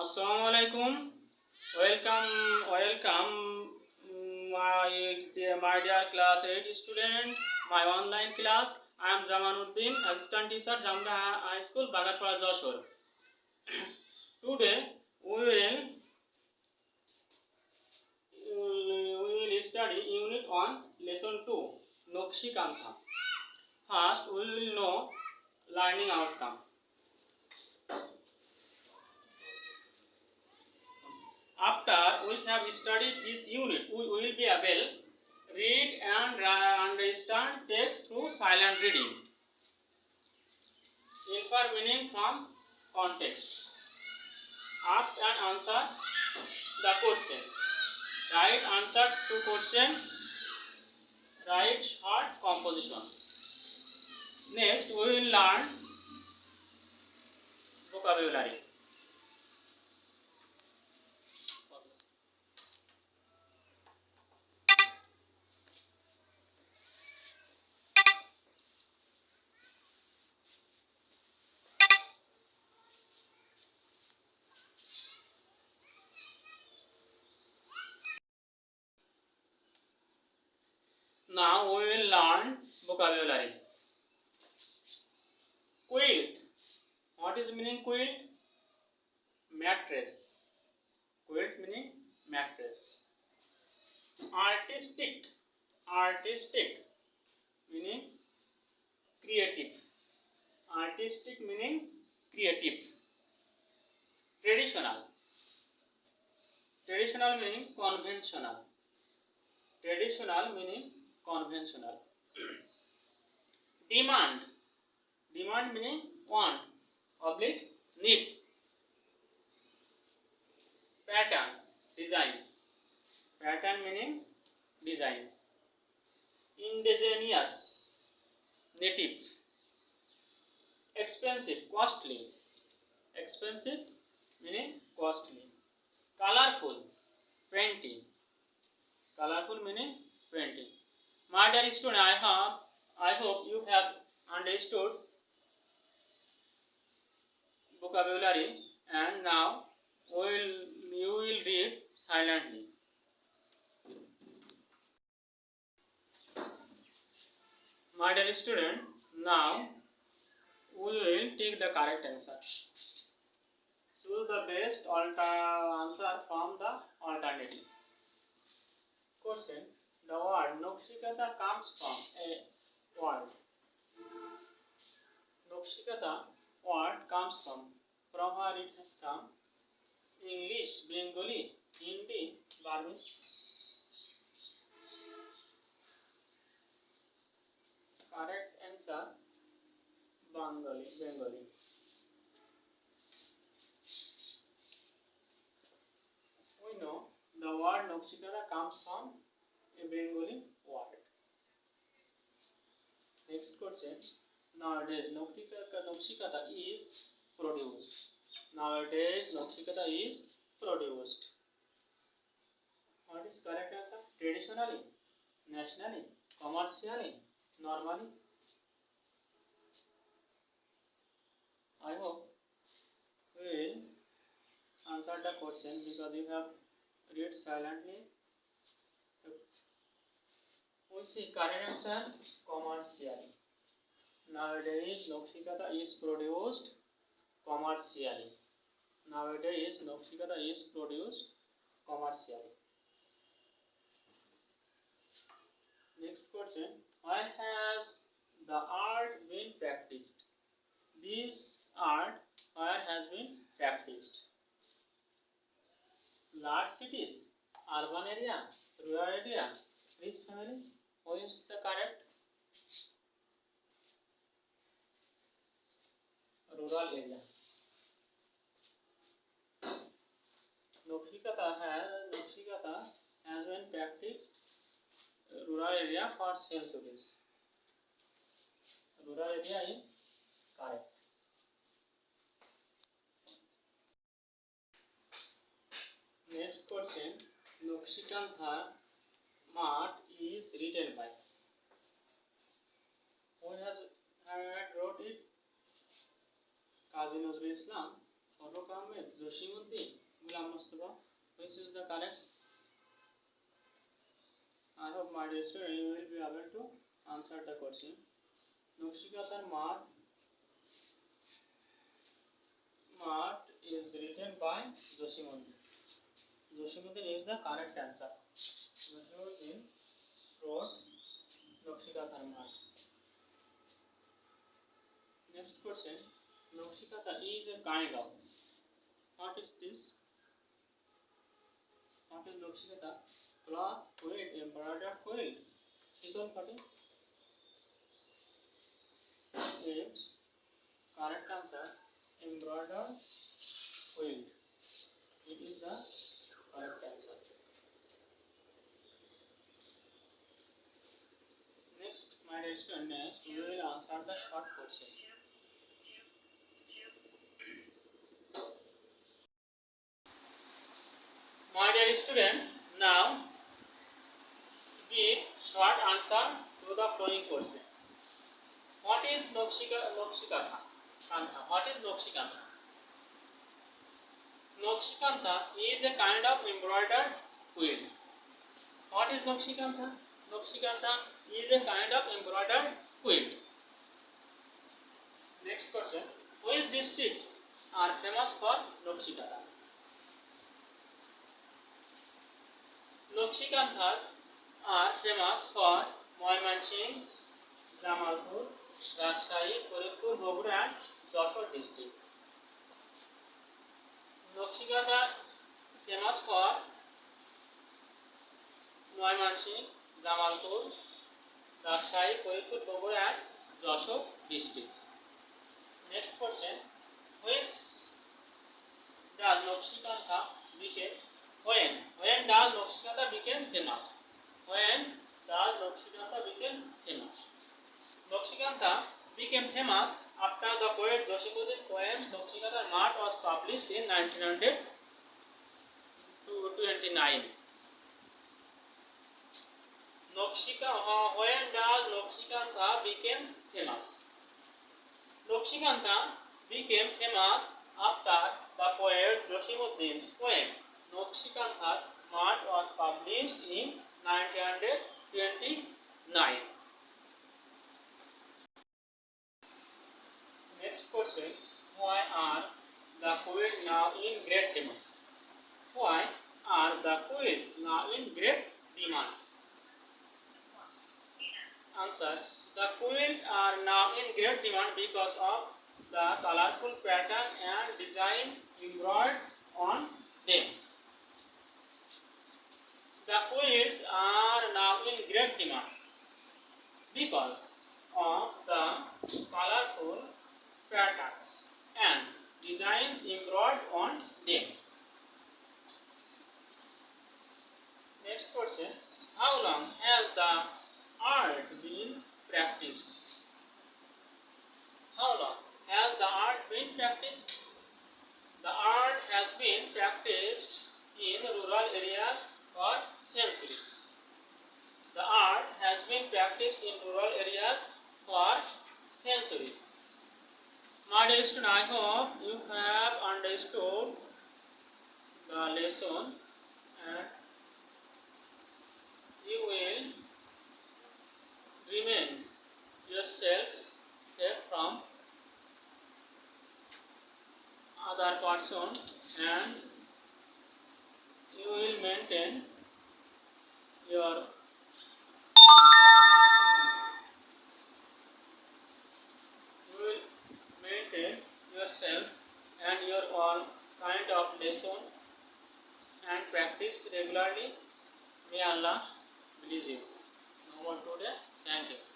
Assalamualaikum. Welcome, my dear class 8 student. My online class. I am Jamanuddin, assistant teacher, Jamda High School, Bagatpara, Joshua. Today we will study Unit 1, Lesson 2, Nokshikantha. First, we will know learning outcome. After we have studied this unit, we will be able read and understand text through silent reading. Infer meaning from context. Ask and answer the question. Write answer to question. Write short composition. Next, we will learn vocabulary. Now we will learn vocabulary. Quilt. What is meaning quilt? Mattress. Quilt meaning mattress. Artistic. Artistic meaning creative. Artistic meaning creative. Traditional. Traditional meaning conventional. Traditional meaning conventional. Demand. Demand meaning want, oblique need. Pattern. Design. Pattern meaning design. Indigenous. Native. Expensive. Costly. Expensive meaning costly. Colorful. Painting. Colorful meaning painting. My dear student, I hope you have understood vocabulary, and now you will read silently. My dear student, now we will take the correct answer. Choose the best answer from the alternative. Question. The word Nokshikata comes from a word. Nokshikata word comes from where it has come. English, Bengali, Hindi, Burmese. Correct answer Bengali. We know the word Nokshikata comes from a Bengali word. Next question. Nowadays Nokshikata is produced. Nowadays Nokshikata is produced. What is correct answer? Traditionally, nationally, commercially, normally. I hope we will answer the question because you have read silently. We see correct answer commercially. Nowadays Nokshikata is produced commercially. Nowadays Nokshikata is produced commercially. Next question. Where has the art been practiced? This art where has been practiced? Large cities, urban area, rural area, rich family. What is the correct? Rural area. Nokshikata has been practiced rural area for centuries. Rural area is correct. Next question. Nokshikantha Math is written by. Who has wrote it? Kazi Nazrul Islam Farooq Ahmed, Josimuddin, Ghulam Mustafa. Which is the correct? I hope my dear student you will be able to answer the question. Nokshikatar Mart is written by Josimuddin. Josimuddin is the correct answer. Josimuddin wrote Nokshikatar Mart. Next question. Nokshikata is a kind of. What is this? What is Nokshikata? Cloth, quilt, embroidered quilt. Shikon cutting. It's correct answer. Embroidered quilt. It is the correct answer. Next, my dear student, next we will answer the short question. My dear student, now give short answer to the following question. What is Nokshikanta? What is Nokshikanta? Nokshikanta is a kind of embroidered quilt. What is Nokshikanta? Nokshikanta is a kind of embroidered quilt. Next question. Which districts are famous for Nokshikanta? Nokshikanthas are famous for Moymanching, Jamalpur, Rajshahi, Faridpur, Bogura and Jashore district. Nokshikanta famous for Moymanching, Jamalpur, Rajshahi, Faridpur, Bogura and Jashore districts. Next question. Which does Nokshikanta became when does Nokshikanta became famous? When does Nokshikanta became famous? Nokshikanta became famous after the poet Josimuddin poem Nokshikanta Mart was published in 1929. When does Nokshikanta became famous? Nokshikanta became famous after the poet Josimuddin's poem Nokshikanta Mart was published in 1929. Next question. Why are the quilt now in great demand? Why are the quilt now in great demand? Answer. The quilt are now in great demand because of the colorful pattern and design embroidered on them. The quilts are now in great demand because of the colorful patterns and designs embroidered on them. Next question. How long has the art been practiced? How long has the art been practiced? The art has been practiced in rural areas for centuries. The art has been practiced in rural areas for centuries. My dear student, I hope you have understood the lesson and you will remain yourself safe from other person and you will maintain yourself and your all kind of lesson and practice regularly. May Allah bless you. No more today. Thank you.